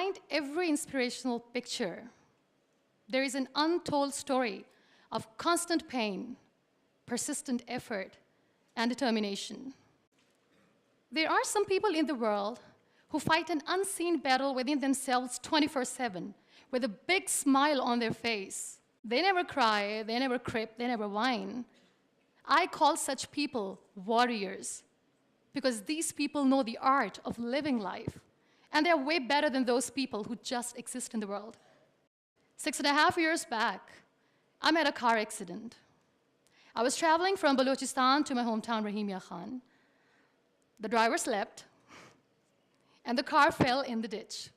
behind every inspirational picture, there is an untold story of constant pain, persistent effort, and determination. There are some people in the world who fight an unseen battle within themselves 24/7 with a big smile on their face. They never cry, they never crip, they never whine. I call such people warriors because these people know the art of living life, and they're way better than those people who just exist in the world. 6.5 years back, I met a car accident. I was traveling from Balochistan to my hometown, Rahimia Khan. The driver slept, and the car fell in the ditch.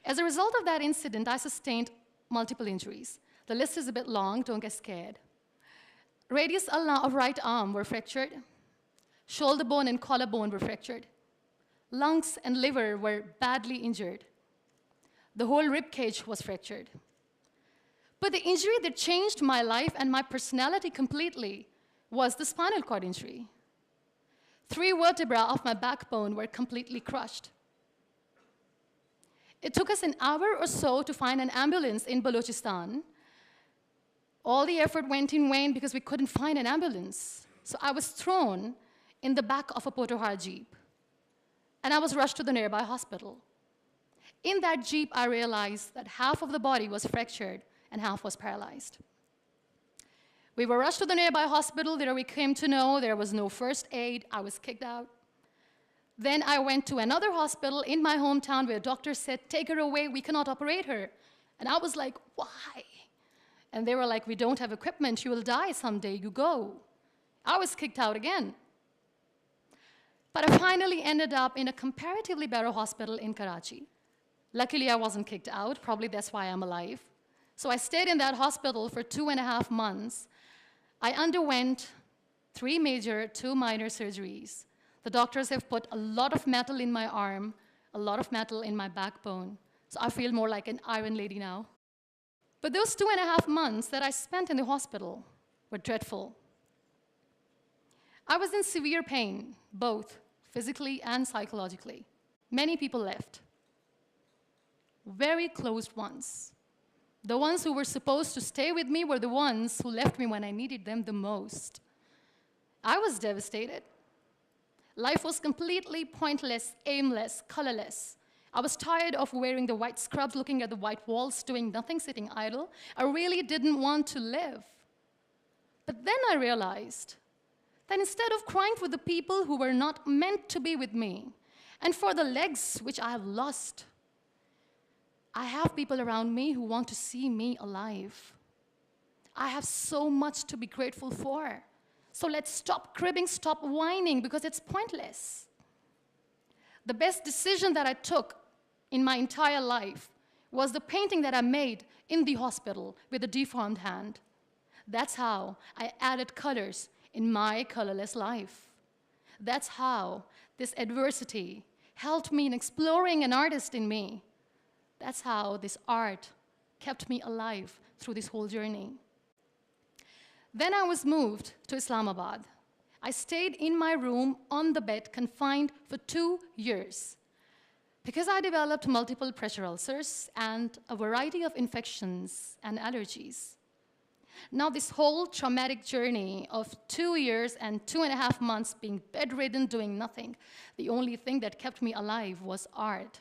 As a result of that incident, I sustained multiple injuries. The list is a bit long, don't get scared. Radius of right arm were fractured. Shoulder bone and collarbone were fractured. Lungs and liver were badly injured. The whole rib cage was fractured. But the injury that changed my life and my personality completely was the spinal cord injury. 3 vertebrae of my backbone were completely crushed. It took us an hour or so to find an ambulance in Balochistan. All the effort went in vain because we couldn't find an ambulance. So I was thrown in the back of a Potohar Jeep, and I was rushed to the nearby hospital. In that Jeep, I realized that half of the body was fractured and half was paralyzed. We were rushed to the nearby hospital. There we came to know there was no first aid. I was kicked out. Then I went to another hospital in my hometown where doctors said, "Take her away, we cannot operate her." And I was like, "Why?" And they were like, "We don't have equipment, you will die someday, you go." I was kicked out again. But I finally ended up in a comparatively better hospital in Karachi. Luckily, I wasn't kicked out. Probably that's why I'm alive. So I stayed in that hospital for 2.5 months. I underwent 3 major, 2 minor surgeries. The doctors have put a lot of metal in my arm, a lot of metal in my backbone. So I feel more like an iron lady now. But those 2.5 months that I spent in the hospital were dreadful. I was in severe pain, both physically and psychologically. Many people left. Very close ones. The ones who were supposed to stay with me were the ones who left me when I needed them the most. I was devastated. Life was completely pointless, aimless, colorless. I was tired of wearing the white scrubs, looking at the white walls, doing nothing, sitting idle. I really didn't want to live. But then I realized that instead of crying for the people who were not meant to be with me, and for the legs which I have lost, I have people around me who want to see me alive. I have so much to be grateful for. So let's stop cribbing, stop whining, because it's pointless. The best decision that I took in my entire life was the painting that I made in the hospital with a deformed hand. That's how I added colors in my colorless life. That's how this adversity helped me in exploring an artist in me. That's how this art kept me alive through this whole journey. Then I was moved to Islamabad. I stayed in my room on the bed, confined for 2 years, because I developed multiple pressure ulcers and a variety of infections and allergies. Now, this whole traumatic journey of 2 years and 2.5 months being bedridden, doing nothing, the only thing that kept me alive was art.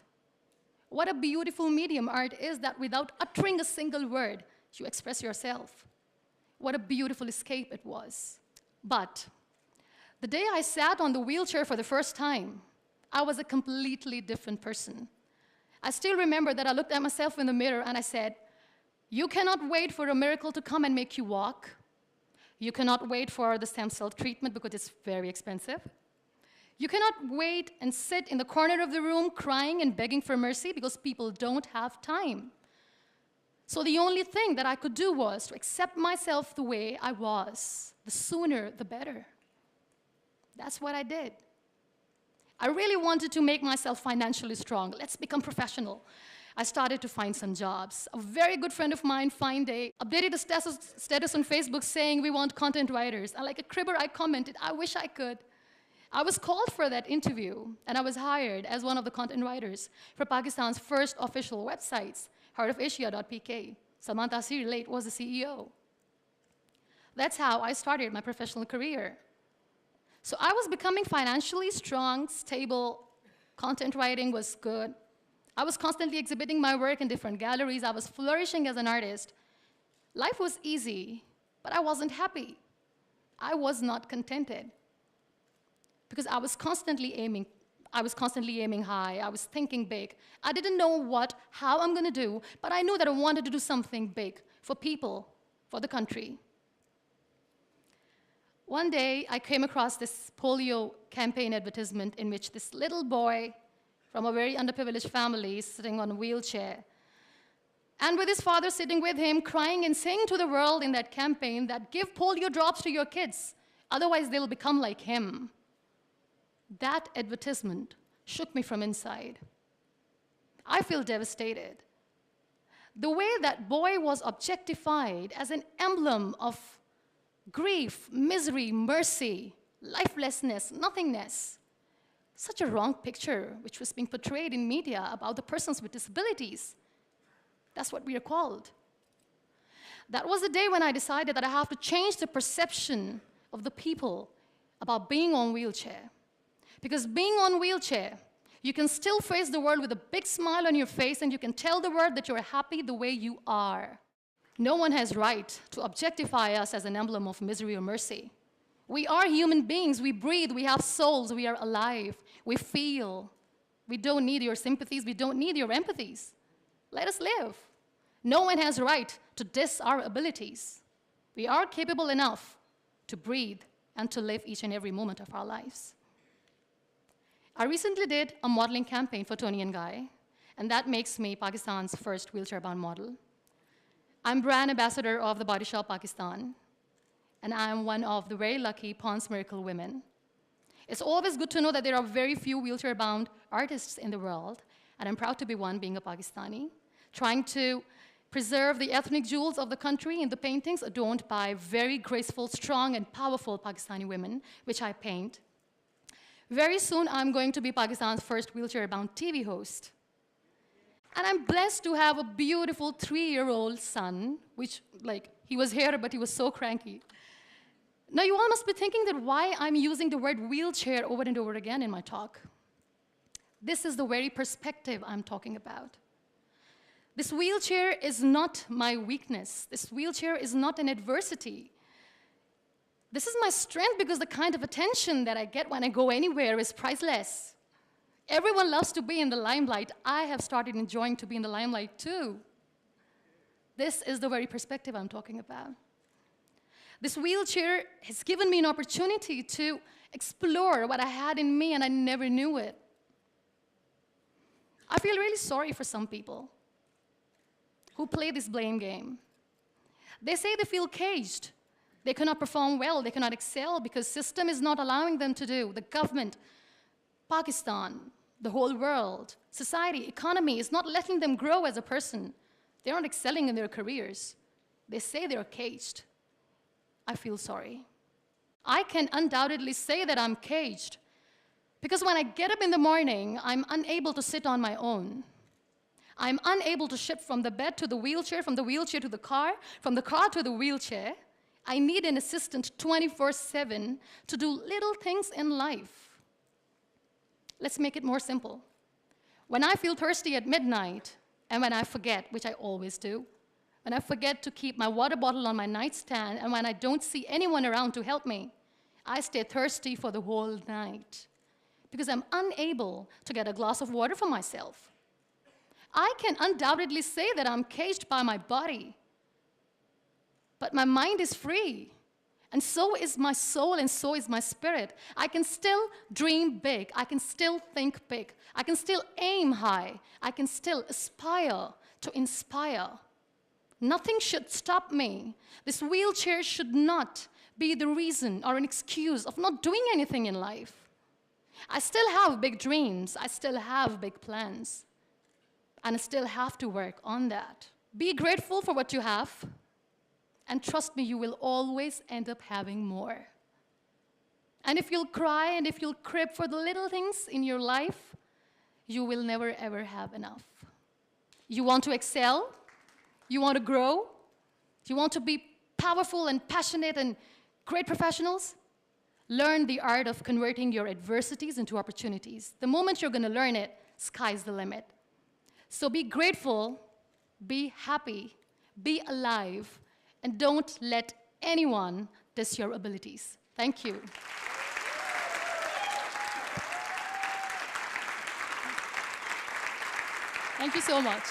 What a beautiful medium art is, that without uttering a single word, you express yourself. What a beautiful escape it was. But the day I sat on the wheelchair for the first time, I was a completely different person. I still remember that I looked at myself in the mirror and I said, "You cannot wait for a miracle to come and make you walk. You cannot wait for the stem cell treatment because it's very expensive. You cannot wait and sit in the corner of the room crying and begging for mercy because people don't have time." So the only thing that I could do was to accept myself the way I was. The sooner, the better. That's what I did. I really wanted to make myself financially strong. Let's become professional. I started to find some jobs. A very good friend of mine, fine day, updated a status on Facebook saying we want content writers. And like a cribber, I commented, "I wish I could." I was called for that interview, and I was hired as one of the content writers for Pakistan's first official websites, heartofasia.pk. Salman Taseer late was the CEO. That's how I started my professional career. So I was becoming financially strong, stable, content writing was good. I was constantly exhibiting my work in different galleries. I was flourishing as an artist. Life was easy, but I wasn't happy. I was not contented because I was constantly aiming high. I was thinking big. I didn't know how I'm going to do, but I knew that I wanted to do something big for people, for the country. One day, I came across this polio campaign advertisement in which this little boy from a very underprivileged family is sitting on a wheelchair, and with his father sitting with him, crying and saying to the world in that campaign that give polio drops to your kids, otherwise they'll become like him. That advertisement shook me from inside. I feel devastated. The way that boy was objectified as an emblem of grief, misery, mercy, lifelessness, nothingness. Such a wrong picture which was being portrayed in media about the persons with disabilities. That's what we are called. That was the day when I decided that I have to change the perception of the people about being on wheelchair. Because being on wheelchair, you can still face the world with a big smile on your face, and you can tell the world that you're happy the way you are. No one has right to objectify us as an emblem of misery or mercy. We are human beings. We breathe. We have souls. We are alive. We feel. We don't need your sympathies. We don't need your empathies. Let us live. No one has right to diss our abilities. We are capable enough to breathe and to live each and every moment of our lives. I recently did a modeling campaign for Toni & Guy, and that makes me Pakistan's first wheelchair-bound model. I'm brand ambassador of the Body Shop Pakistan, and I'm one of the very lucky Pond's Miracle women. It's always good to know that there are very few wheelchair-bound artists in the world, and I'm proud to be one, being a Pakistani, trying to preserve the ethnic jewels of the country in the paintings adorned by very graceful, strong, and powerful Pakistani women, which I paint. Very soon, I'm going to be Pakistan's first wheelchair-bound TV host. And I'm blessed to have a beautiful 3-year-old son, which, he was here, but he was so cranky. Now, you all must be thinking that why I'm using the word wheelchair over and over again in my talk. This is the very perspective I'm talking about. This wheelchair is not my weakness. This wheelchair is not an adversity. This is my strength because the kind of attention that I get when I go anywhere is priceless. Everyone loves to be in the limelight. I have started enjoying to be in the limelight too. This is the very perspective I'm talking about. This wheelchair has given me an opportunity to explore what I had in me and I never knew it. I feel really sorry for some people who play this blame game. They say they feel caged. They cannot perform well, they cannot excel because system is not allowing them to do. The government, Pakistan, the whole world, society, economy is not letting them grow as a person. They're not excelling in their careers. They say they're caged. I feel sorry. I can undoubtedly say that I'm caged because when I get up in the morning, I'm unable to sit on my own. I'm unable to shift from the bed to the wheelchair, from the wheelchair to the car, from the car to the wheelchair. I need an assistant 24/7 to do little things in life. Let's make it more simple. When I feel thirsty at midnight, and when I forget, which I always do, when I forget to keep my water bottle on my nightstand, and when I don't see anyone around to help me, I stay thirsty for the whole night because I'm unable to get a glass of water for myself. I can undoubtedly say that I'm caged by my body, but my mind is free, and so is my soul, and so is my spirit. I can still dream big. I can still think big. I can still aim high. I can still aspire to inspire. Nothing should stop me. This wheelchair should not be the reason or an excuse of not doing anything in life. I still have big dreams. I still have big plans. And I still have to work on that. Be grateful for what you have. And trust me, you will always end up having more. And if you'll cry and if you'll crib for the little things in your life, you will never ever have enough. You want to excel, you want to grow, you want to be powerful and passionate and great professionals, learn the art of converting your adversities into opportunities. The moment you're going to learn it, sky's the limit. So be grateful, be happy, be alive, and don't let anyone diss your abilities. Thank you. Thank you so much.